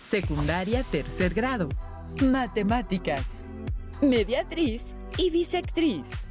Secundaria tercer grado. Matemáticas. Mediatriz y bisectriz.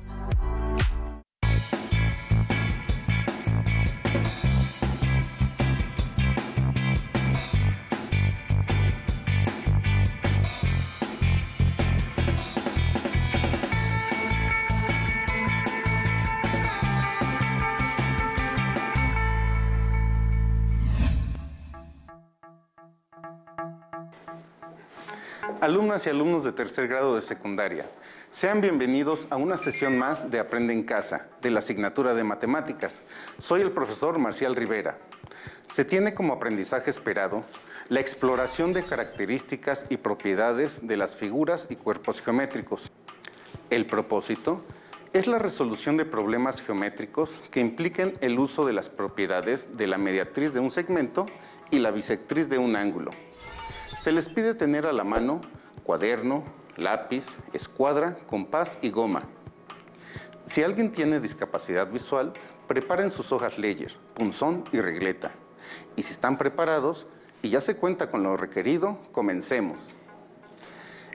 Alumnas y alumnos de tercer grado de secundaria, sean bienvenidos a una sesión más de Aprende en Casa, de la asignatura de Matemáticas. Soy el profesor Marcial Rivera. Se tiene como aprendizaje esperado la exploración de características y propiedades de las figuras y cuerpos geométricos. El propósito es la resolución de problemas geométricos que impliquen el uso de las propiedades de la mediatriz de un segmento y la bisectriz de un ángulo. Se les pide tener a la mano cuaderno, lápiz, escuadra, compás y goma. Si alguien tiene discapacidad visual, preparen sus hojas Ledger, punzón y regleta. Y si están preparados y ya se cuenta con lo requerido, comencemos.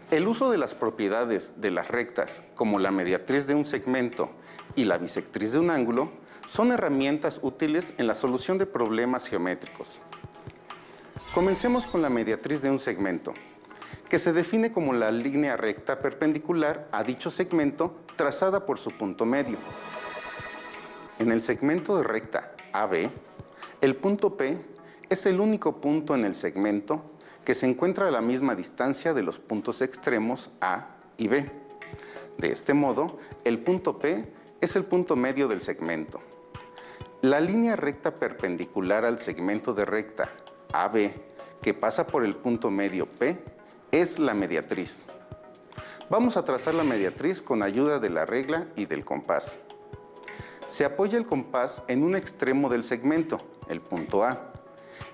El uso de las propiedades de las rectas, como la mediatriz de un segmento y la bisectriz de un ángulo, son herramientas útiles en la solución de problemas geométricos. Comencemos con la mediatriz de un segmento, que se define como la línea recta perpendicular a dicho segmento trazada por su punto medio. En el segmento de recta AB, el punto P es el único punto en el segmento que se encuentra a la misma distancia de los puntos extremos A y B. De este modo, el punto P es el punto medio del segmento. La línea recta perpendicular al segmento de recta AB, que pasa por el punto medio P, es la mediatriz. Vamos a trazar la mediatriz con ayuda de la regla y del compás. Se apoya el compás en un extremo del segmento, el punto A,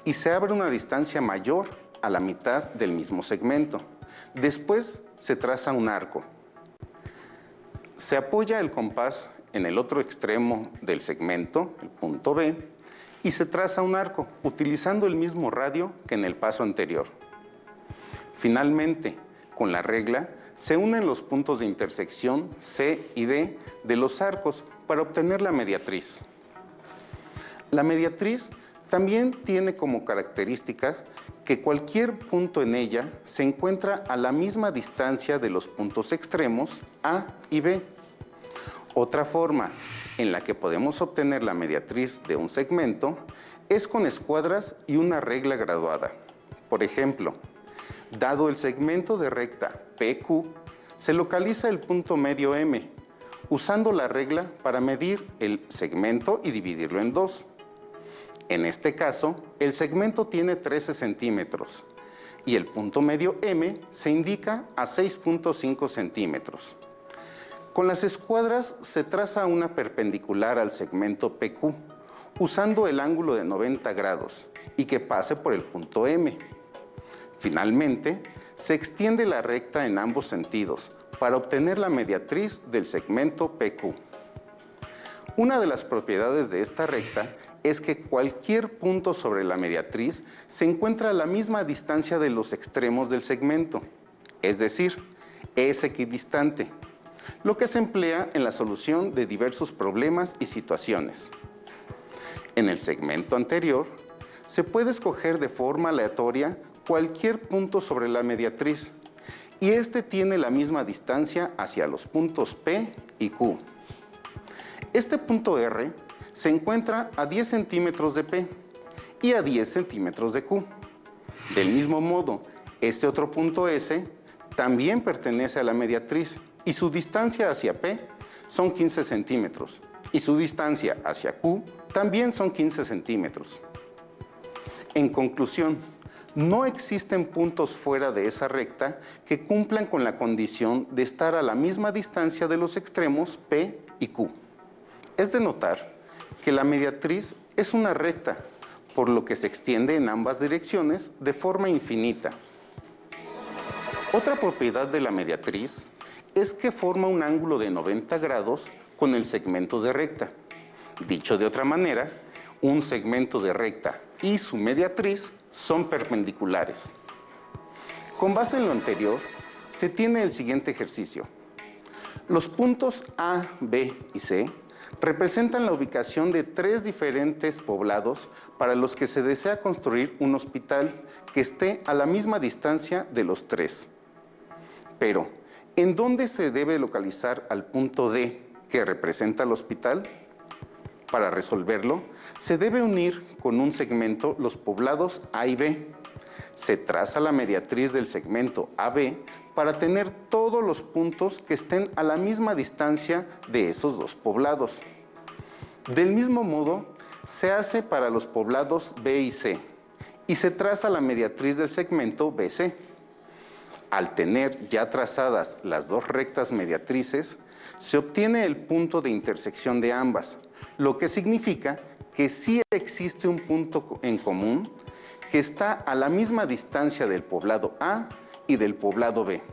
y se abre una distancia mayor a la mitad del mismo segmento. Después se traza un arco. Se apoya el compás en el otro extremo del segmento, el punto B, y se traza un arco, utilizando el mismo radio que en el paso anterior. Finalmente, con la regla, se unen los puntos de intersección C y D de los arcos para obtener la mediatriz. La mediatriz también tiene como características que cualquier punto en ella se encuentra a la misma distancia de los puntos extremos A y B. Otra forma en la que podemos obtener la mediatriz de un segmento es con escuadras y una regla graduada. Por ejemplo, dado el segmento de recta PQ, se localiza el punto medio M, usando la regla para medir el segmento y dividirlo en dos. En este caso, el segmento tiene 13 centímetros y el punto medio M se indica a 6.5 centímetros. Con las escuadras se traza una perpendicular al segmento PQ, usando el ángulo de 90 grados y que pase por el punto M. Finalmente, se extiende la recta en ambos sentidos para obtener la mediatriz del segmento PQ. Una de las propiedades de esta recta es que cualquier punto sobre la mediatriz se encuentra a la misma distancia de los extremos del segmento, es decir, es equidistante, lo que se emplea en la solución de diversos problemas y situaciones. En el segmento anterior, se puede escoger de forma aleatoria cualquier punto sobre la mediatriz, y este tiene la misma distancia hacia los puntos P y Q. Este punto R se encuentra a 10 centímetros de P y a 10 centímetros de Q. Del mismo modo, este otro punto S también pertenece a la mediatriz y su distancia hacia P son 15 centímetros y su distancia hacia Q también son 15 centímetros. En conclusión, no existen puntos fuera de esa recta que cumplan con la condición de estar a la misma distancia de los extremos P y Q. Es de notar que la mediatriz es una recta, por lo que se extiende en ambas direcciones de forma infinita. Otra propiedad de la mediatriz es que forma un ángulo de 90 grados con el segmento de recta. Dicho de otra manera, un segmento de recta y su mediatriz son perpendiculares. Con base en lo anterior, se tiene el siguiente ejercicio. Los puntos A, B y C representan la ubicación de 3 diferentes poblados para los que se desea construir un hospital que esté a la misma distancia de los 3. Pero, ¿en dónde se debe localizar al punto D que representa el hospital? Para resolverlo, se debe unir con un segmento los poblados A y B. Se traza la mediatriz del segmento AB para tener todos los puntos que estén a la misma distancia de esos dos poblados. Del mismo modo, se hace para los poblados B y C y se traza la mediatriz del segmento BC. Al tener ya trazadas las dos rectas mediatrices, se obtiene el punto de intersección de ambas, lo que significa que sí existe un punto en común que está a la misma distancia del poblado A y del poblado B,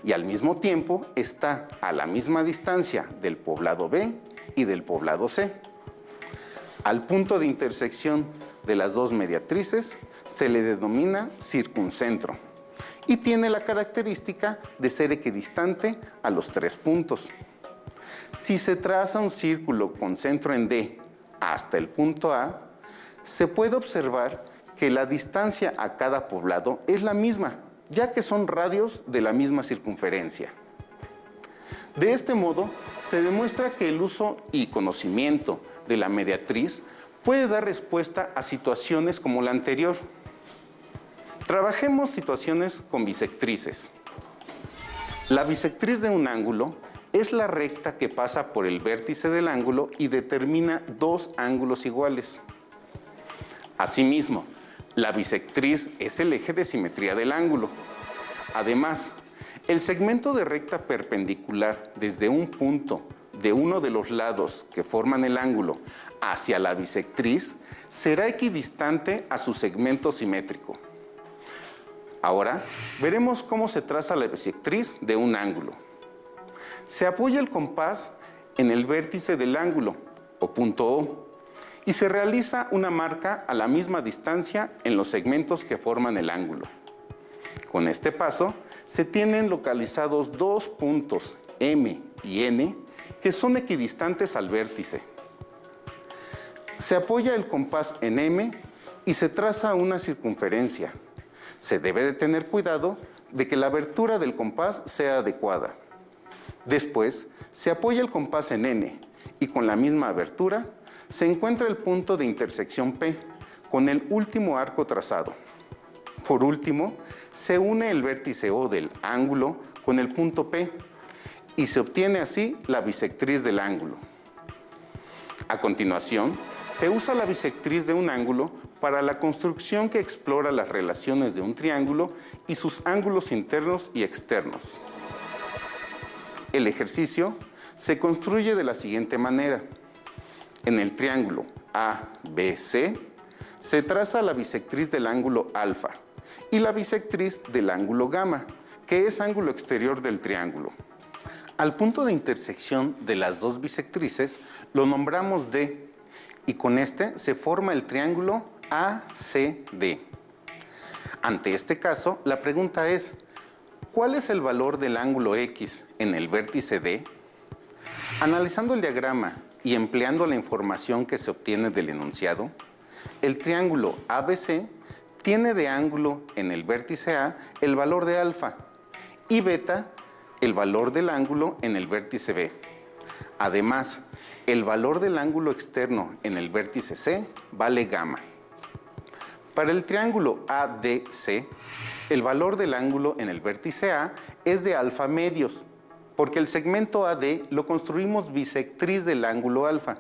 y al mismo tiempo está a la misma distancia del poblado B y del poblado C. Al punto de intersección de las dos mediatrices se le denomina circuncentro y tiene la característica de ser equidistante a los 3 puntos. Si se traza un círculo con centro en D hasta el punto A, se puede observar que la distancia a cada poblado es la misma, ya que son radios de la misma circunferencia. De este modo, se demuestra que el uso y conocimiento de la mediatriz puede dar respuesta a situaciones como la anterior. Trabajemos situaciones con bisectrices. La bisectriz de un ángulo es la recta que pasa por el vértice del ángulo y determina 2 ángulos iguales. Asimismo, la bisectriz es el eje de simetría del ángulo. Además, el segmento de recta perpendicular desde un punto de uno de los lados que forman el ángulo hacia la bisectriz será equidistante a su segmento simétrico. Ahora, veremos cómo se traza la bisectriz de un ángulo. Se apoya el compás en el vértice del ángulo, o punto O, y se realiza una marca a la misma distancia en los segmentos que forman el ángulo. Con este paso, se tienen localizados 2 puntos M y N que son equidistantes al vértice. Se apoya el compás en M y se traza una circunferencia. Se debe de tener cuidado de que la abertura del compás sea adecuada. Después, se apoya el compás en N y con la misma abertura se encuentra el punto de intersección P con el último arco trazado. Por último, se une el vértice O del ángulo con el punto P y se obtiene así la bisectriz del ángulo. A continuación, se usa la bisectriz de un ángulo para la construcción que explora las relaciones de un triángulo y sus ángulos internos y externos. El ejercicio se construye de la siguiente manera. En el triángulo ABC se traza la bisectriz del ángulo alfa y la bisectriz del ángulo gamma, que es ángulo exterior del triángulo. Al punto de intersección de las dos bisectrices lo nombramos D y con este se forma el triángulo ACD. Ante este caso, la pregunta es, ¿cuál es el valor del ángulo X en el vértice D? Analizando el diagrama y empleando la información que se obtiene del enunciado, el triángulo ABC tiene de ángulo en el vértice A el valor de alfa y beta el valor del ángulo en el vértice B. Además, el valor del ángulo externo en el vértice C vale gamma. Para el triángulo ADC, el valor del ángulo en el vértice A es de alfa medios, porque el segmento AD lo construimos bisectriz del ángulo alfa.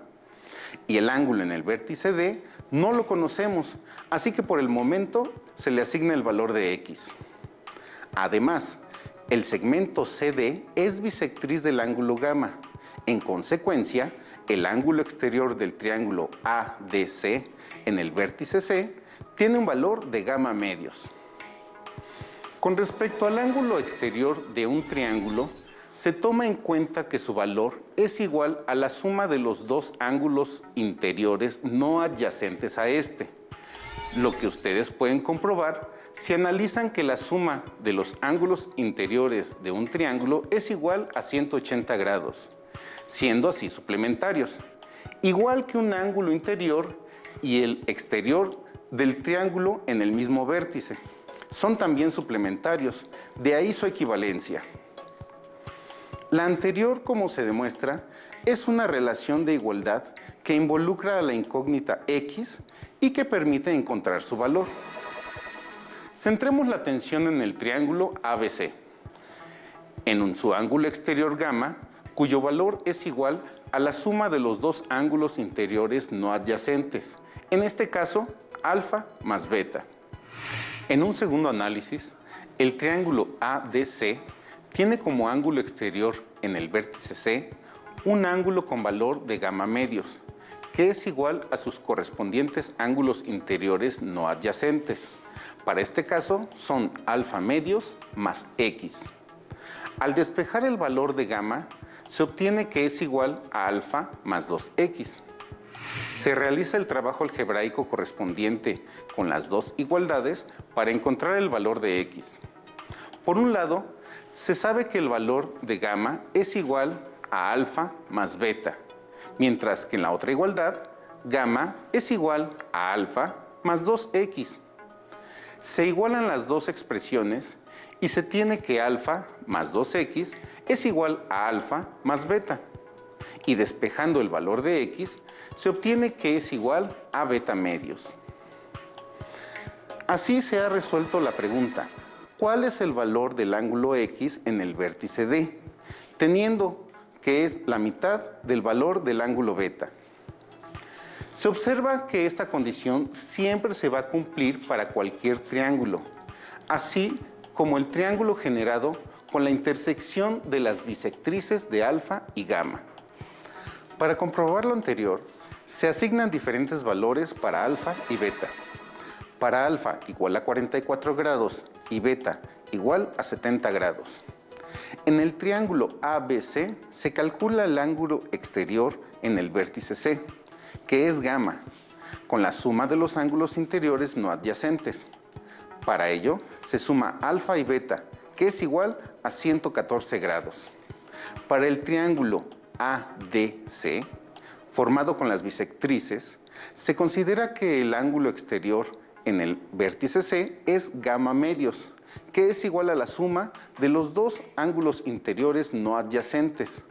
Y el ángulo en el vértice D no lo conocemos, así que por el momento se le asigna el valor de X. Además, el segmento CD es bisectriz del ángulo gamma. En consecuencia, el ángulo exterior del triángulo ADC en el vértice C tiene un valor de gamma medios. Con respecto al ángulo exterior de un triángulo, se toma en cuenta que su valor es igual a la suma de los dos ángulos interiores no adyacentes a este. lo que ustedes pueden comprobar si analizan que la suma de los ángulos interiores de un triángulo es igual a 180 grados, siendo así suplementarios, igual que un ángulo interior y el exterior del triángulo en el mismo vértice. Son también suplementarios, de ahí su equivalencia. La anterior, como se demuestra, es una relación de igualdad que involucra a la incógnita x y que permite encontrar su valor. Centremos la atención en el triángulo ABC, en su ángulo exterior gamma, cuyo valor es igual a la suma de los dos ángulos interiores no adyacentes, en este caso, alfa más beta. En un segundo análisis, el triángulo ADC tiene como ángulo exterior en el vértice C un ángulo con valor de gamma medios, que es igual a sus correspondientes ángulos interiores no adyacentes. Para este caso son alfa medios más x. Al despejar el valor de gamma, se obtiene que es igual a alfa más 2x. Se realiza el trabajo algebraico correspondiente con las dos igualdades para encontrar el valor de x. Por un lado, se sabe que el valor de gamma es igual a alfa más beta, mientras que en la otra igualdad, gamma es igual a alfa más 2x. Se igualan las dos expresiones y se tiene que alfa más 2x es igual a alfa más beta. Y despejando el valor de x, se obtiene que es igual a beta medios. Así se ha resuelto la pregunta, ¿cuál es el valor del ángulo x en el vértice D? Teniendo que es la mitad del valor del ángulo beta. Se observa que esta condición siempre se va a cumplir para cualquier triángulo, así como el triángulo generado con la intersección de las bisectrices de alfa y gamma. Para comprobar lo anterior, se asignan diferentes valores para alfa y beta. Para alfa igual a 44 grados y beta igual a 70 grados. En el triángulo ABC se calcula el ángulo exterior en el vértice C, que es gamma, con la suma de los ángulos interiores no adyacentes. Para ello, se suma alfa y beta, que es igual a 114 grados. Para el triángulo ADC, formado con las bisectrices, se considera que el ángulo exterior en el vértice C es gamma medios, que es igual a la suma de los dos ángulos interiores no adyacentes,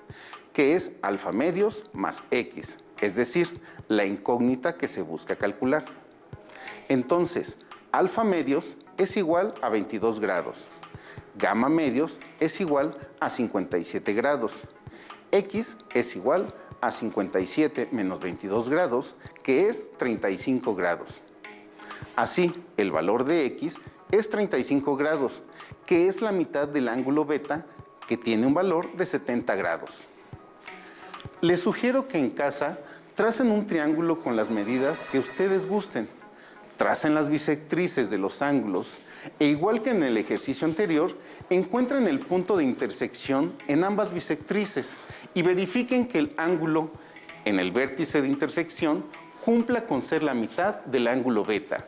que es alfa medios más x, es decir, la incógnita que se busca calcular. Entonces, alfa medios es igual a 22 grados, gamma medios es igual a 57 grados, x es igual a 57 menos 22 grados, que es 35 grados. Así, el valor de x es 35 grados, que es la mitad del ángulo beta, que tiene un valor de 70 grados. Les sugiero que en casa tracen un triángulo con las medidas que ustedes gusten. Tracen las bisectrices de los ángulos e igual que en el ejercicio anterior, encuentren el punto de intersección en ambas bisectrices y verifiquen que el ángulo en el vértice de intersección cumpla con ser la mitad del ángulo beta.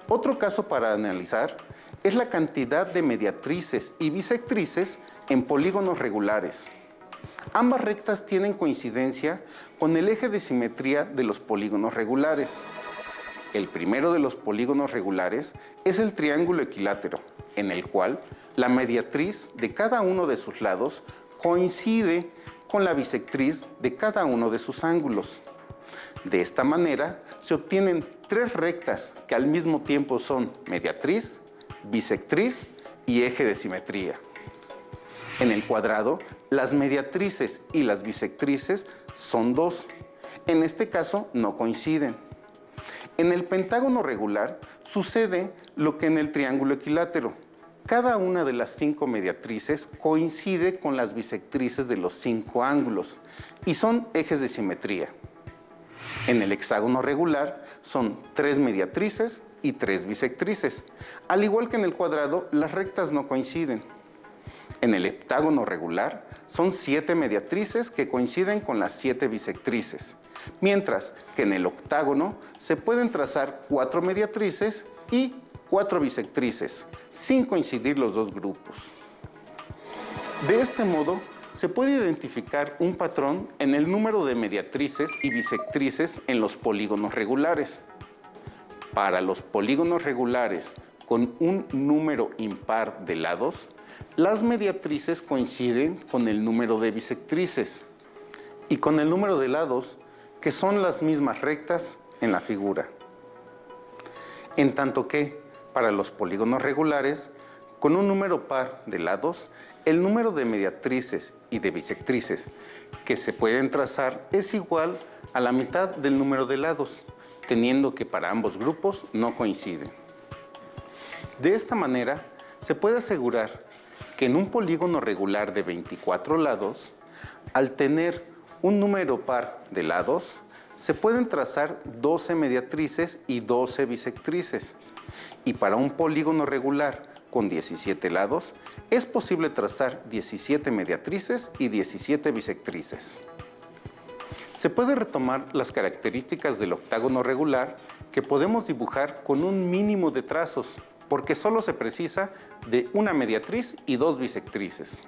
Otro caso para analizar es la cantidad de mediatrices y bisectrices en polígonos regulares. Ambas rectas tienen coincidencia con el eje de simetría de los polígonos regulares. El primero de los polígonos regulares es el triángulo equilátero, en el cual la mediatriz de cada uno de sus lados coincide con la bisectriz de cada uno de sus ángulos. De esta manera se obtienen tres rectas que al mismo tiempo son mediatriz, bisectriz y eje de simetría. En el cuadrado, las mediatrices y las bisectrices son dos. En este caso no coinciden. En el pentágono regular sucede lo que en el triángulo equilátero. Cada una de las 5 mediatrices coincide con las bisectrices de los 5 ángulos y son ejes de simetría. En el hexágono regular son 3 mediatrices y 3 bisectrices. Al igual que en el cuadrado, las rectas no coinciden. En el heptágono regular son 7 mediatrices que coinciden con las 7 bisectrices. mientras que en el octágono se pueden trazar 4 mediatrices y 4 bisectrices, sin coincidir los dos grupos. De este modo, se puede identificar un patrón en el número de mediatrices y bisectrices en los polígonos regulares. Para los polígonos regulares con un número impar de lados, las mediatrices coinciden con el número de bisectrices y con el número de lados, que son las mismas rectas en la figura. En tanto que, para los polígonos regulares, con un número par de lados, el número de mediatrices y de bisectrices que se pueden trazar es igual a la mitad del número de lados, teniendo que para ambos grupos no coinciden. De esta manera, se puede asegurar que en un polígono regular de 24 lados, al tener un número par de lados, se pueden trazar 12 mediatrices y 12 bisectrices. Y para un polígono regular con 17 lados, es posible trazar 17 mediatrices y 17 bisectrices. Se puede retomar las características del octágono regular que podemos dibujar con un mínimo de trazos, porque solo se precisa de una mediatriz y 2 bisectrices.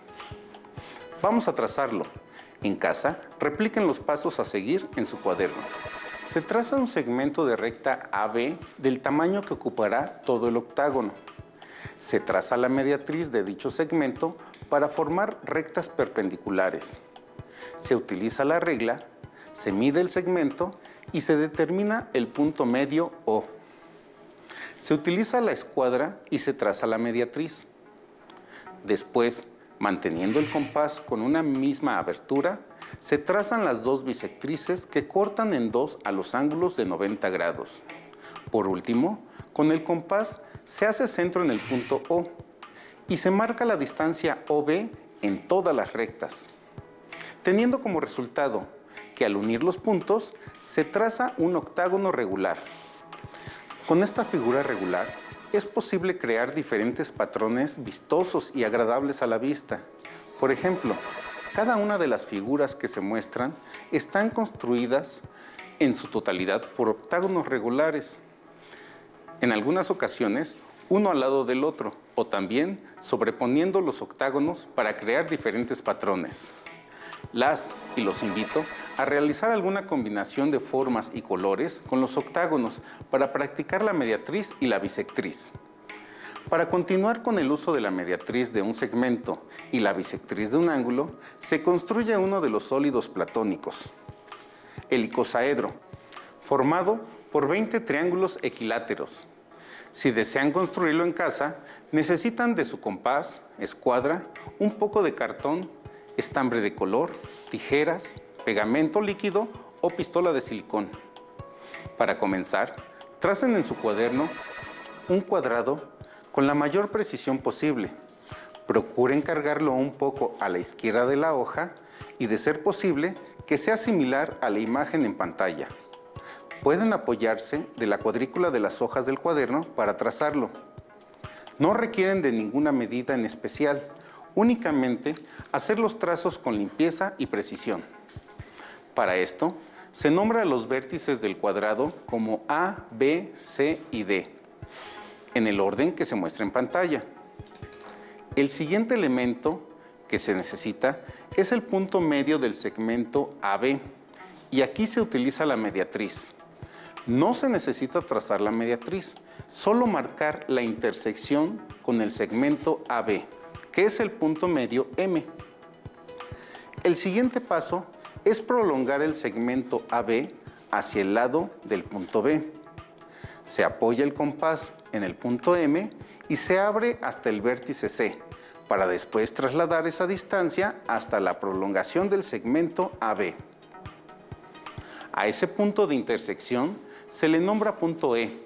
Vamos a trazarlo. En casa, repliquen los pasos a seguir en su cuaderno. Se traza un segmento de recta AB del tamaño que ocupará todo el octágono. Se traza la mediatriz de dicho segmento para formar rectas perpendiculares. Se utiliza la regla, se mide el segmento y se determina el punto medio O. Se utiliza la escuadra y se traza la mediatriz. Después, manteniendo el compás con una misma abertura, se trazan las 2 bisectrices que cortan en 2 a los ángulos de 90 grados. Por último, con el compás se hace centro en el punto O y se marca la distancia OB en todas las rectas, teniendo como resultado que al unir los puntos se traza un octágono regular. Con esta figura regular es posible crear diferentes patrones vistosos y agradables a la vista. Por ejemplo, cada una de las figuras que se muestran están construidas en su totalidad por octágonos regulares. En algunas ocasiones, uno al lado del otro, o también sobreponiendo los octágonos para crear diferentes patrones. Las y los invito a realizar alguna combinación de formas y colores con los octágonos para practicar la mediatriz y la bisectriz. Para continuar con el uso de la mediatriz de un segmento y la bisectriz de un ángulo, se construye uno de los sólidos platónicos, el icosaedro, formado por 20 triángulos equiláteros. Si desean construirlo en casa, necesitan de su compás, escuadra, un poco de cartón, estambre de color, tijeras, pegamento líquido o pistola de silicón. Para comenzar, tracen en su cuaderno un cuadrado con la mayor precisión posible. Procuren cargarlo un poco a la izquierda de la hoja y, de ser posible, que sea similar a la imagen en pantalla. Pueden apoyarse de la cuadrícula de las hojas del cuaderno para trazarlo. No requieren de ninguna medida en especial, únicamente hacer los trazos con limpieza y precisión. Para esto, se nombra a los vértices del cuadrado como A, B, C y D, en el orden que se muestra en pantalla. El siguiente elemento que se necesita es el punto medio del segmento AB, y aquí se utiliza la mediatriz. No se necesita trazar la mediatriz, solo marcar la intersección con el segmento AB, que es el punto medio M. El siguiente paso es prolongar el segmento AB hacia el lado del punto B. Se apoya el compás en el punto M y se abre hasta el vértice C, para después trasladar esa distancia hasta la prolongación del segmento AB. A ese punto de intersección se le nombra punto E.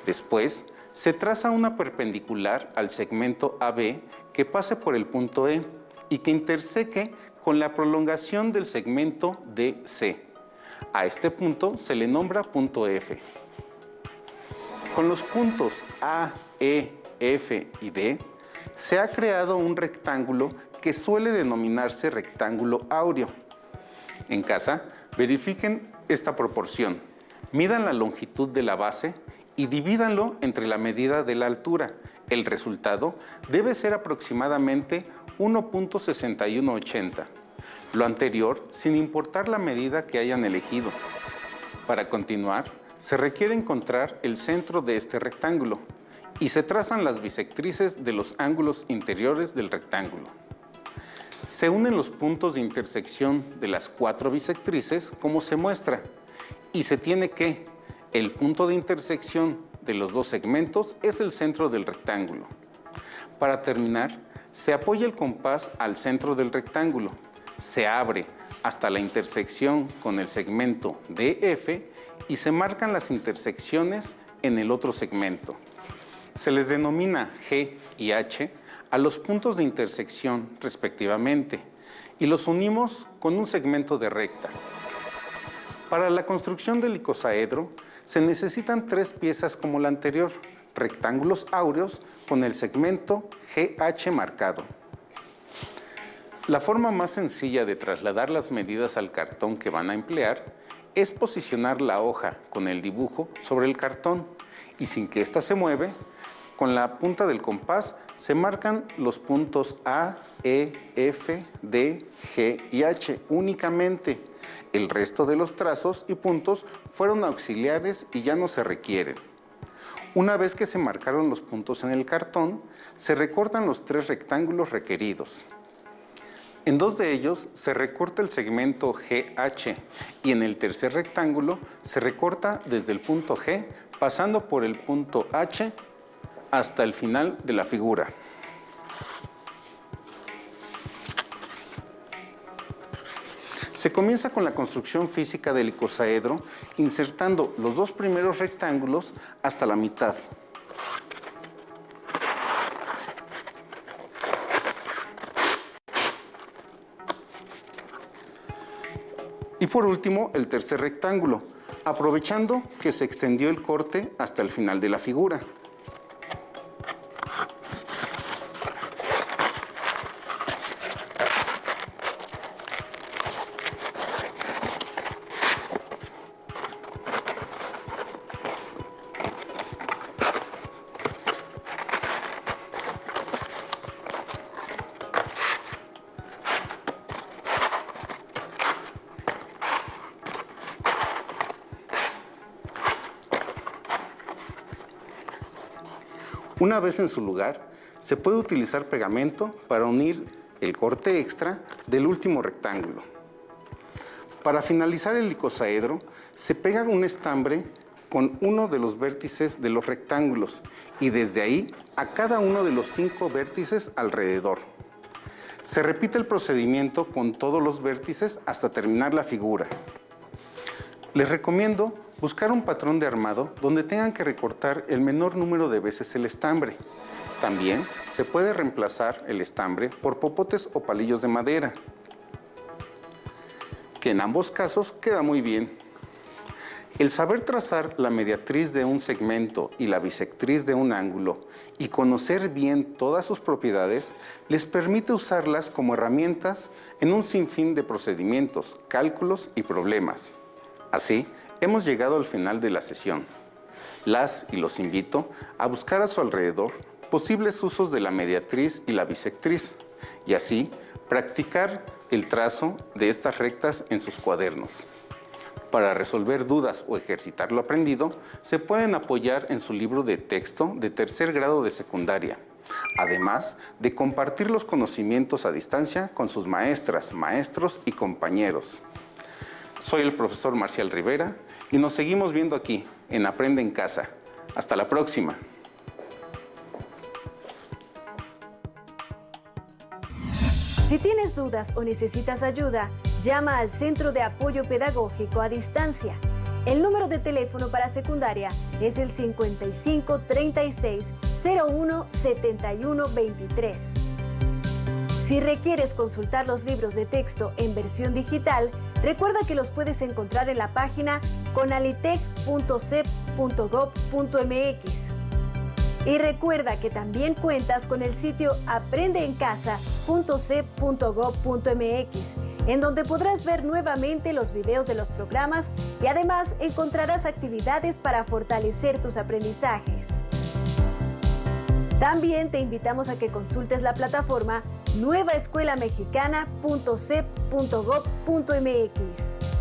Después, se traza una perpendicular al segmento AB que pase por el punto E y que interseque con la prolongación del segmento DC. A este punto se le nombra punto F. Con los puntos A, E, F y D, se ha creado un rectángulo que suele denominarse rectángulo áureo. En casa, verifiquen esta proporción. Midan la longitud de la base y divídanlo entre la medida de la altura. El resultado debe ser aproximadamente 1.6180. Lo anterior sin importar la medida que hayan elegido. Para continuar, se requiere encontrar el centro de este rectángulo y se trazan las bisectrices de los ángulos interiores del rectángulo. Se unen los puntos de intersección de las 4 bisectrices como se muestra y se tiene que el punto de intersección de los 2 segmentos es el centro del rectángulo. Para terminar, se apoya el compás al centro del rectángulo, se abre hasta la intersección con el segmento DF y se marcan las intersecciones en el otro segmento. Se les denomina G y H a los puntos de intersección respectivamente y los unimos con un segmento de recta. Para la construcción del icosaedro se necesitan 3 piezas como la anterior, rectángulos áureos con el segmento GH marcado. La forma más sencilla de trasladar las medidas al cartón que van a emplear es posicionar la hoja con el dibujo sobre el cartón y sin que ésta se mueva, con la punta del compás se marcan los puntos A, E, F, D, G y H únicamente. El resto de los trazos y puntos fueron auxiliares y ya no se requieren. Una vez que se marcaron los puntos en el cartón, se recortan los 3 rectángulos requeridos. En 2 de ellos se recorta el segmento GH y en el tercer rectángulo se recorta desde el punto G pasando por el punto H hasta el final de la figura. Se comienza con la construcción física del icosaedro insertando los 2 primeros rectángulos hasta la mitad. Y por último, el tercer rectángulo, aprovechando que se extendió el corte hasta el final de la figura. Una vez en su lugar, se puede utilizar pegamento para unir el corte extra del último rectángulo. Para finalizar el icosaedro, se pega un estambre con uno de los vértices de los rectángulos y desde ahí a cada uno de los 5 vértices alrededor. Se repite el procedimiento con todos los vértices hasta terminar la figura. Les recomiendo buscar un patrón de armado donde tengan que recortar el menor número de veces el estambre. También se puede reemplazar el estambre por popotes o palillos de madera, que en ambos casos queda muy bien. El saber trazar la mediatriz de un segmento y la bisectriz de un ángulo y conocer bien todas sus propiedades les permite usarlas como herramientas en un sinfín de procedimientos, cálculos y problemas. Así, hemos llegado al final de la sesión. Las y los invito a buscar a su alrededor posibles usos de la mediatriz y la bisectriz y así practicar el trazo de estas rectas en sus cuadernos. Para resolver dudas o ejercitar lo aprendido, se pueden apoyar en su libro de texto de 3er grado de secundaria, además de compartir los conocimientos a distancia con sus maestras, maestros y compañeros. Soy el profesor Marcial Rivera y nos seguimos viendo aquí en Aprende en Casa. Hasta la próxima. Si tienes dudas o necesitas ayuda, llama al Centro de Apoyo Pedagógico a Distancia. El número de teléfono para secundaria es el 55 36 01 71 23. Si requieres consultar los libros de texto en versión digital, recuerda que los puedes encontrar en la página conalitec.cep.gov.mx. Y recuerda que también cuentas con el sitio aprendeencasa.cep.gov.mx, en donde podrás ver nuevamente los videos de los programas y además encontrarás actividades para fortalecer tus aprendizajes. También te invitamos a que consultes la plataforma nuevaescuelamexicana.cep.gov.mx.